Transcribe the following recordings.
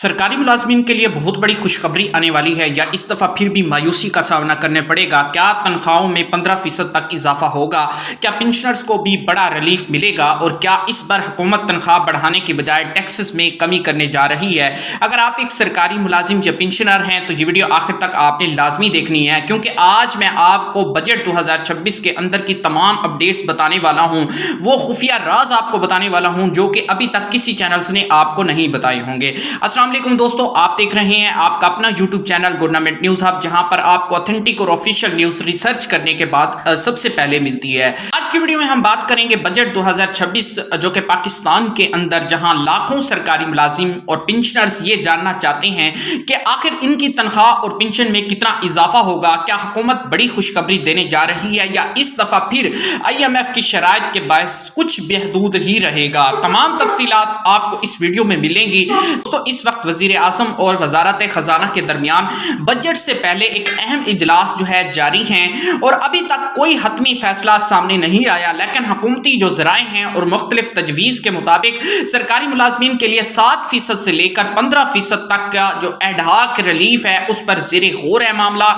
सरकारी मुलाजमीन के लिए बहुत बड़ी खुशखबरी आने वाली है या इस दफ़ा फिर भी मायूसी का सामना करने पड़ेगा। क्या तनख्वाहों में 15% तक इजाफा होगा? क्या पेंशनर्स को भी बड़ा रिलीफ मिलेगा? और क्या इस बार हुकूमत तनख्वाह बढ़ाने के बजाय टैक्सेस में कमी करने जा रही है? अगर आप एक सरकारी मुलाजिम या पेंशनर हैं तो ये वीडियो आखिर तक आपने लाजमी देखनी है, क्योंकि आज मैं आपको बजट 2026 के अंदर की तमाम अपडेट्स बताने वाला हूँ। वो खुफिया राज आपको बताने वाला हूँ जो कि अभी तक किसी चैनल्स ने आपको नहीं बताए होंगे। अस्सलाम वालेकुम दोस्तों, आप देख रहे हैं आपका अपना YouTube channel government news hub, जहां पर आपको ऑथेंटिक और ऑफिशियल न्यूज रिसर्च करने के बाद सबसे पहले मिलती है। आज की वीडियो में हम बात करेंगे बजट 2026 जो कि पाकिस्तान के अंदर, जहां लाखों सरकारी मुलाजिम और पेंशनर्स ये जानना चाहते हैं कि आखिर इनकी तनख्वाह और पेंशन में कितना इजाफा होगा। क्या हुकूमत बड़ी खुशखबरी देने जा रही है या इस दफा फिर IMF की शराइत के बायस कुछ बेहदूद ही रहेगा? तमाम तफसीलात आपको इस वीडियो में मिलेंगी। तो इस वक्त वजीर आज़म और वजारत खजाना के दरमियान बजट से पहले एक अहम इजलास जो है जारी है और अभी तक कोई हतमी फैसला सामने नहीं आया, लेकिन हुकूमती जो ज़राए हैं और मुख्तलिफ तजवीज़ के मुताबिक सरकारी मुलाजमीन के लिए 7% से लेकर 15% तक का जो एडहाक रिलीफ है उस पर ज़ेरे गौर है मामला।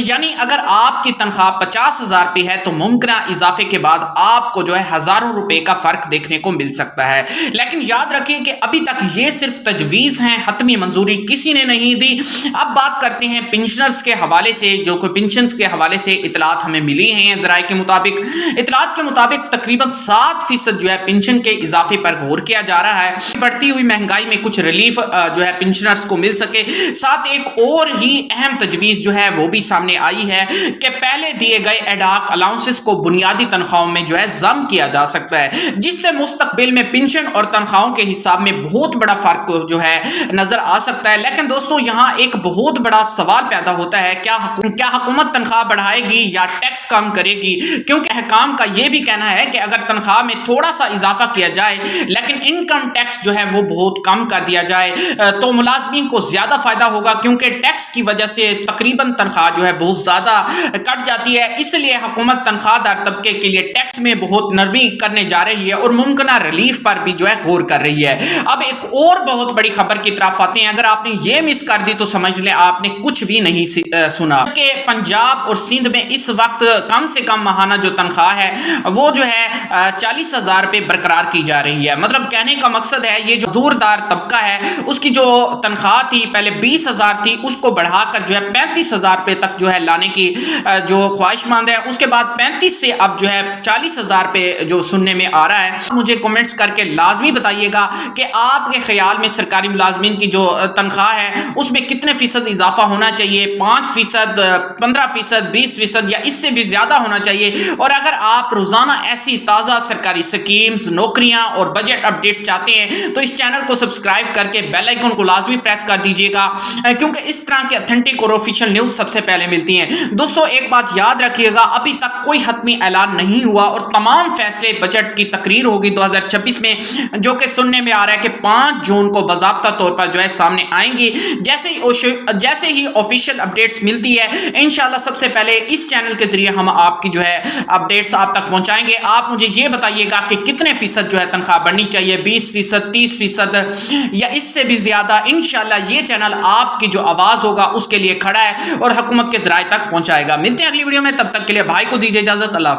यानी अगर आपकी तनख्वाह 50,000 पे है तो मुमकिन इजाफे के बाद आपको जो है हज़ारों रुपए का फ़र्क देखने को मिल सकता है। लेकिन याद रखिए कि अभी तक ये सिर्फ तजवीज़ हैं, हतमी मंजूरी किसी ने नहीं दी। अब बात करते हैं पेंशनर्स के हवाले से, जो कि पेंशन के हवाले से इतलात हमें मिली हैं ज़राए के मुताबिक। इतलात के मुताबिक तकरीबन 7% जो है पेंशन के इजाफे पर गौर किया जा रहा है, बढ़ती हुई महंगाई में कुछ रिलीफ जो है पेंशनर्स को मिल सके। साथ एक और ही अहम तजवीज़ जो है वो भी सामने आई है कि पहले दिए गए एडहाक अलाउंसेस को बुनियादी तनख्वाहों में जो है जम किया जा सकता है, जिससे मुस्तकबिल में पेंशन और तनख्वाहों के हिसाब में बहुत बड़ा फर्क जो है नजर आ सकता है। लेकिन दोस्तों यहाँ एक बहुत बड़ा सवाल पैदा होता है, क्या हुकूमत तनख्वाह बढ़ाएगी या टैक्स कम करेगी? क्योंकि अहकाम का यह भी कहना है कि अगर तनख्वाह में थोड़ा सा इजाफा किया जाए लेकिन इनकम टैक्स जो है वो बहुत कम कर दिया जाए तो मुलाजमीन को ज्यादा फायदा होगा, क्योंकि टैक्स की वजह से तकरीबन तनख्वाह जो है बहुत ज्यादा कट जाती है। इसलिए हुकूमत तनख्वाहदार तबके के लिए टैक्स में बहुत नरमी करने जा रही है और मुमकिन रिलीफ पर भी जो है गौर कर रही है। अब एक और बहुत बड़ी खबर की तरफ आते हैं। अगर आपने ये मिस कर दी तो समझ लें आपने कुछ भी नहीं सुना कि पंजाब और सिंध में इस वक्त कम से कम माहाना जो तनख्वाह है वो जो है 40,000 पे बरकरार की जा रही है। मतलब कहने का मकसद है ये जो दूरदार तबका है उसकी जो तनख्वाह थी पहले 20,000 थी, उसको बढ़ाकर जो है 35,000 पे तक जो है लाने की जो ख्वाहिशमंद है। उसके बाद 35 से अब जो है 40,000 पे जो सुनने में आ रहा है। मुझे कमेंट्स करके लाजमी बताइएगा कि आपके ख्याल में सरकारी मुलाजमीन की जो तनख्वाह है उसमें कितने फीसद इजाफा होना चाहिए? 5%, 15%, 20% या इससे भी ज्यादा होना चाहिए? और अगर आप रोजाना ऐसी ताज़ा सरकारी स्कीम्स, नौकरियां और बजट अपडेट्स चाहते हैं तो इस चैनल को सब्सक्राइब करके बेल आइकन को लाजमी प्रेस कर दीजिएगा, क्योंकि इस तरह के ऑथेंटिक और ऑफिशियल न्यूज सबसे पहले मिलती हैं। दोस्तों एक बात याद रखिएगा, अभी तक कोई हतमी ऐलान नहीं हुआ और तमाम फैसले बजट की तकरीर होगी 2026 में, जो कि सुनने में आ रहा है कि 5 जून को बाज़ाब्ता तौर पर जो है सामने आएंगी। जैसे ही ऑफिशियल अपडेट्स मिलती है इंशाल्लाह सबसे पहले इस चैनल के जरिए हम आपकी जो है अपडेट्स आप तक पहुंचाएंगे। आप मुझे ये बताइएगा कि कितने फीसद जो है तनख्वाह बढ़नी चाहिए? 20%, 30% या इससे भी ज्यादा? इंशाल्लाह ये चैनल आपकी जो आवाज होगा उसके लिए खड़ा है और हुकूमत के जराए तक पहुंचाएगा। मिलते हैं अगली वीडियो में, तब तक के लिए भाई को दीजिए इजाजत। अल्लाह।